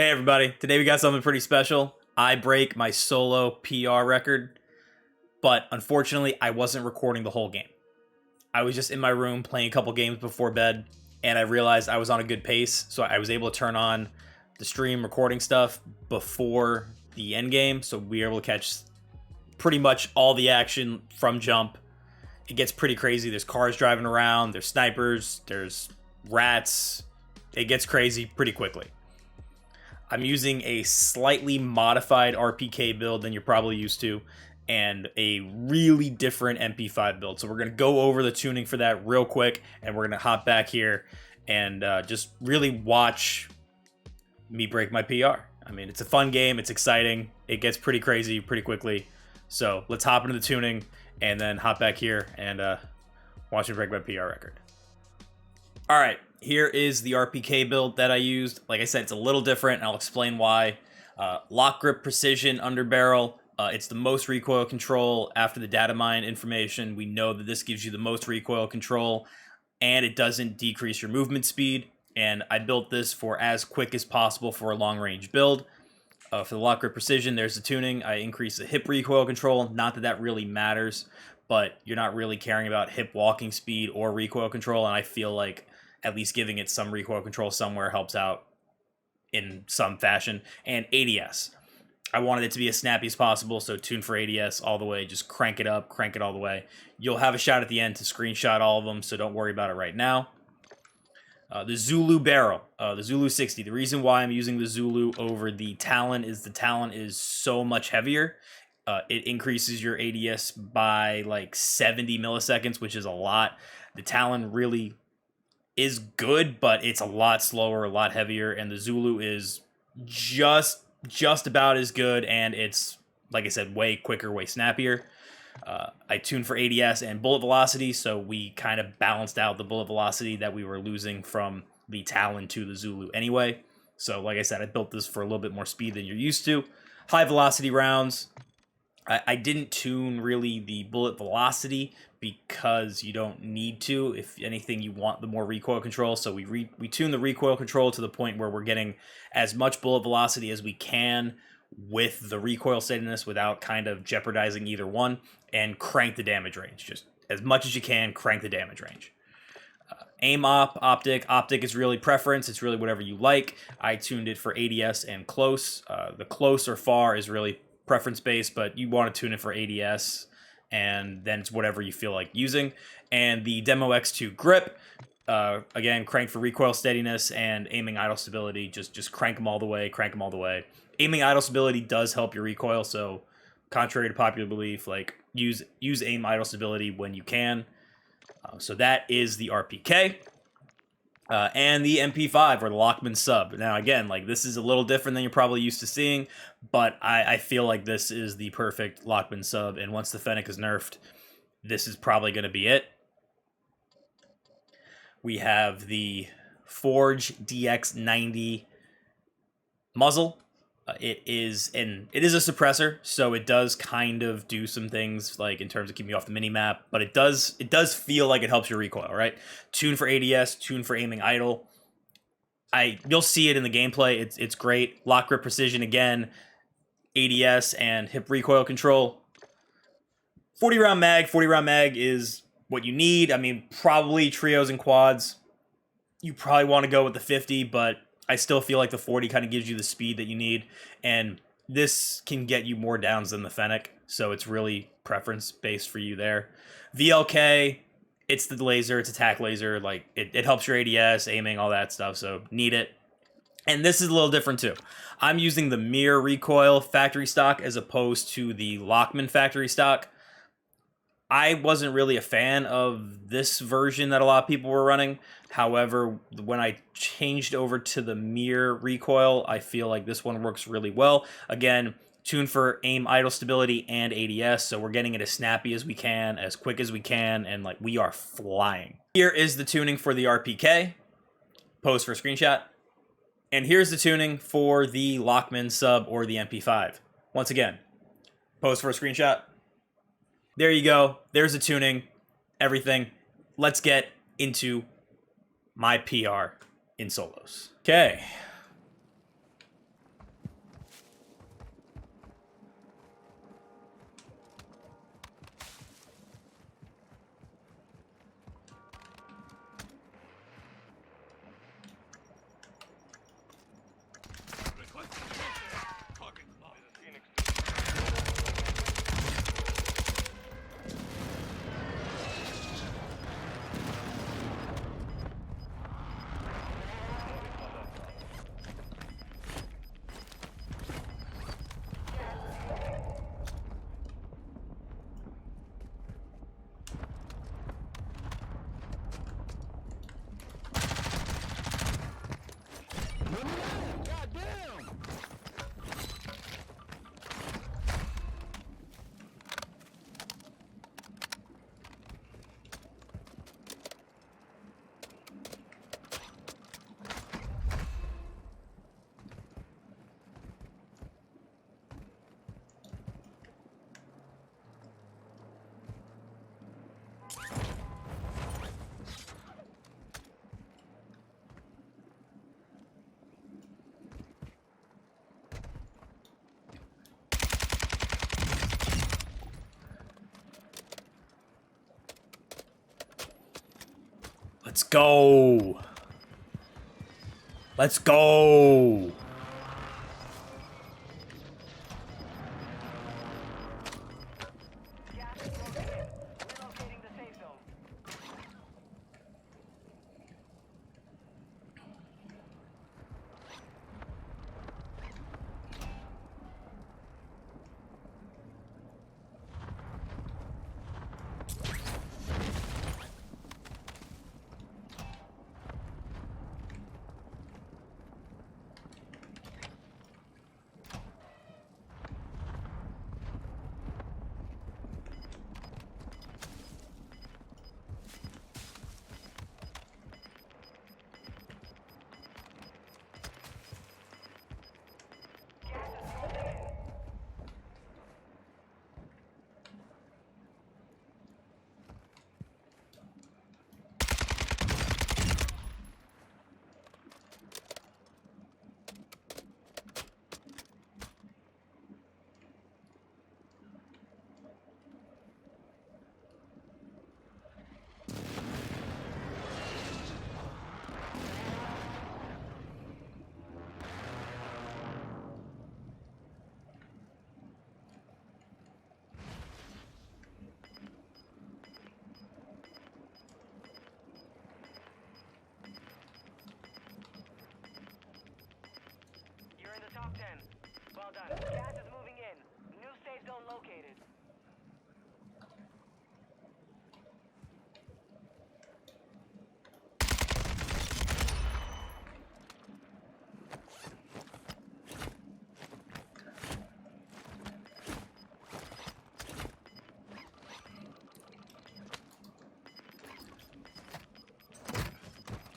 Hey everybody, today we got something pretty special. I break my solo PR record, but unfortunately I wasn't recording the whole game. I was just in my room playing a couple games before bed, and I realized I was on a good pace, so I was able to turn on the stream recording stuff before the end game, so we were able to catch pretty much all the action from jump. It gets pretty crazy. There's cars driving around, there's snipers, there's rats. It gets crazy pretty quickly. I'm using a slightly modified RPK build than you're probably used to, and a really different MP5 build. So we're going to go over the tuning for that real quick, and we're going to hop back here and just really watch me break my PR. I mean, it's a fun game. It's exciting. It gets pretty crazy pretty quickly. So let's hop into the tuning and then hop back here and watch me break my PR record. All right. Here is the RPK build that I used. Like I said, it's a little different, and I'll explain why. Lock grip precision underbarrel. It's the most recoil control after the data mine information. We know that this gives you the most recoil control, and it doesn't decrease your movement speed. And I built this for as quick as possible for a long range build. For the lock grip precision, there's the tuning. I increase the hip recoil control. Not that that really matters, but you're not really caring about hip walking speed or recoil control, and I feel like at least giving it some recoil control somewhere helps out in some fashion. And ADS. I wanted it to be as snappy as possible, so tune for ADS all the way. Just crank it up, crank it all the way. You'll have a shot at the end to screenshot all of them, so don't worry about it right now. The Zulu barrel, the Zulu 60. The reason why I'm using the Zulu over the Talon is the Talon is so much heavier. It increases your ADS by like 70 milliseconds, which is a lot. The Talon really is good, but it's a lot slower, a lot heavier, and the Zulu is just about as good, and it's, like I said, way quicker, way snappier. I tuned for ADS and bullet velocity, so we kind of balanced out the bullet velocity that we were losing from the Talon to the Zulu anyway. So, like I said, I built this for a little bit more speed than you're used to. High velocity rounds. I didn't tune really the bullet velocity because you don't need to. If anything, you want the more recoil control. So we tune the recoil control to the point where we're getting as much bullet velocity as we can with the recoil steadiness without kind of jeopardizing either one, and crank the damage range. Just as much as you can, crank the damage range. Aim optic is really preference. It's really whatever you like. I tuned it for ADS and close. The close or far is really preference based, but you want to tune it for ADS, and then it's whatever you feel like using. And the Demo X2 grip, again, crank for recoil steadiness and aiming idle stability. Just crank them all the way, Aiming idle stability does help your recoil, so contrary to popular belief, like use aim idle stability when you can. So that is the RPK. And the MP5, or the Lachmann sub. Now, again, like, this is a little different than you're probably used to seeing, but I feel like this is the perfect Lachmann sub, and once the Fennec is nerfed, this is probably going to be it. We have the Forge DX90 muzzle. It is a suppressor, so it does kind of do some things, like in terms of keeping you off the minimap, but it does feel like it helps your recoil, right? Tune for ADS, tune for aiming idle. You'll see it in the gameplay. It's great. Lock grip precision again, ADS and hip recoil control. 40 round mag is what you need. I mean, probably trios and quads. You probably want to go with the 50, but I still feel like the 40 kind of gives you the speed that you need, and this can get you more downs than the Fennec, so it's really preference-based for you there. VLK, it's the laser, it's attack laser, like, it helps your ADS, aiming, all that stuff, so need it. And this is a little different too. I'm using the Mirror Recoil factory stock as opposed to the Lachmann factory stock. I wasn't really a fan of this version that a lot of people were running. However, when I changed over to the Mirror Recoil, I feel like this one works really well. Again, tuned for aim idle stability and ADS, so we're getting it as snappy as we can, as quick as we can, and like, we are flying. Here is the tuning for the RPK. Pose for a screenshot. And here's the tuning for the Lachmann sub or the MP5. Once again, pose for a screenshot. There you go. There's the tuning, everything. Let's get into my PR in solos. Okay. Let's go. Let's go. Top 10. Well done. Gas is moving in. New safe zone located.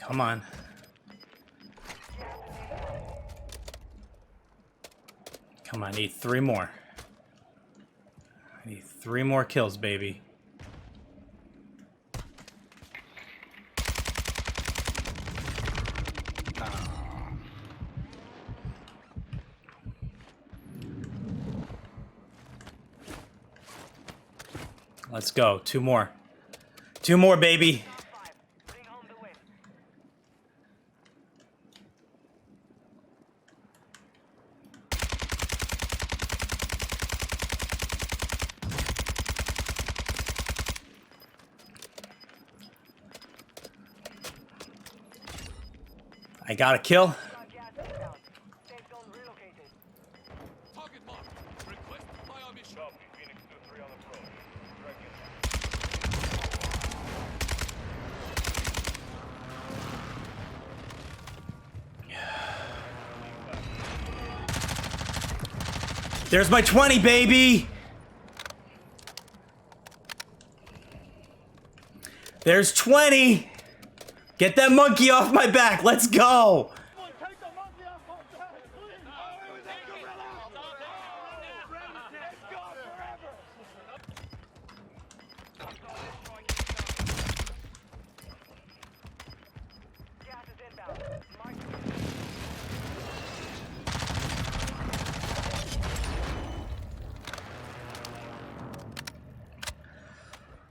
Come on. Come on, I need 3 more. I need 3 more kills, baby. Let's go. 2 more. 2 more, baby. I got a kill. There's my 20, baby. There's 20. Get that monkey off my back. Let's go.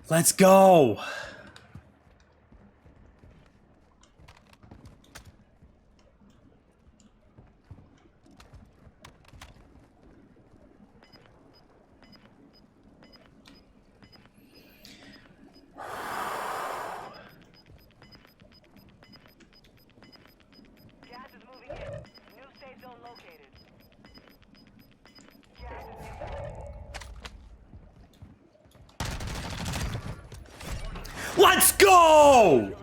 Let's go. Let's go!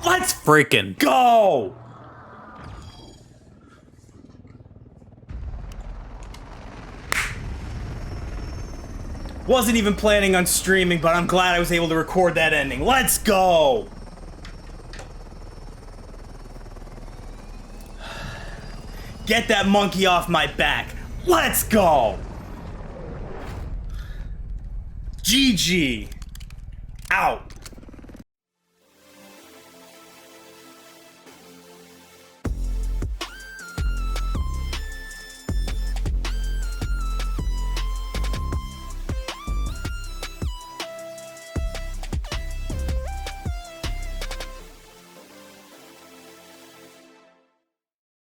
Let's freaking go! Wasn't even planning on streaming, but I'm glad I was able to record that ending. Let's go! Get that monkey off my back. Let's go! GG. Out.